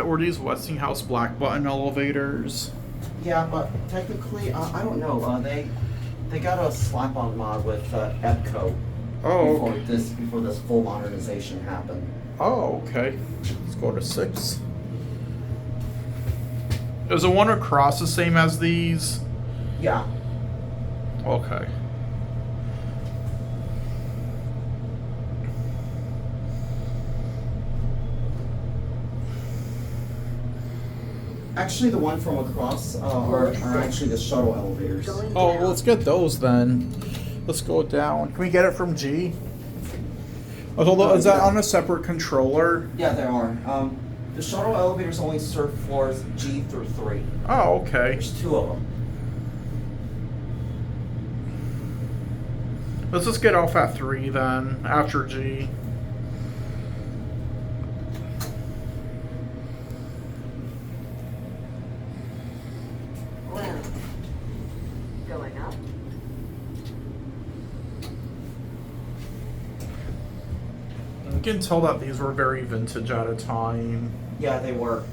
were these Westinghouse black button elevators? Yeah, but technically, I don't know. They got a slap-on mod with EPCO Oh, before this full modernization happened. oh, okay. Let's go to 6. Is the one across the same as these? Yeah. Okay. Actually, the one from across are actually the shuttle elevators. Oh, well, let's get those then. Let's go down. Can we get it from G? Oh, is that on a separate controller? Yeah, they are. The shuttle elevators only serve floors G through 3. Oh, okay. There's 2 of them. Let's just get off at 3 then, after G. Going up. You can tell that these were very vintage at a time. Yeah, they were.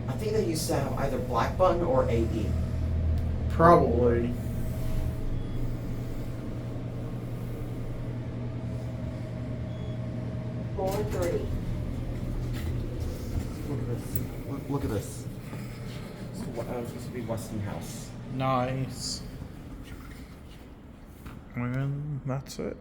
I think they used to have either black button or AE. Probably. Floor 30. Look at this. Look at this. It's supposed to be Westinghouse. Nice. And that's it.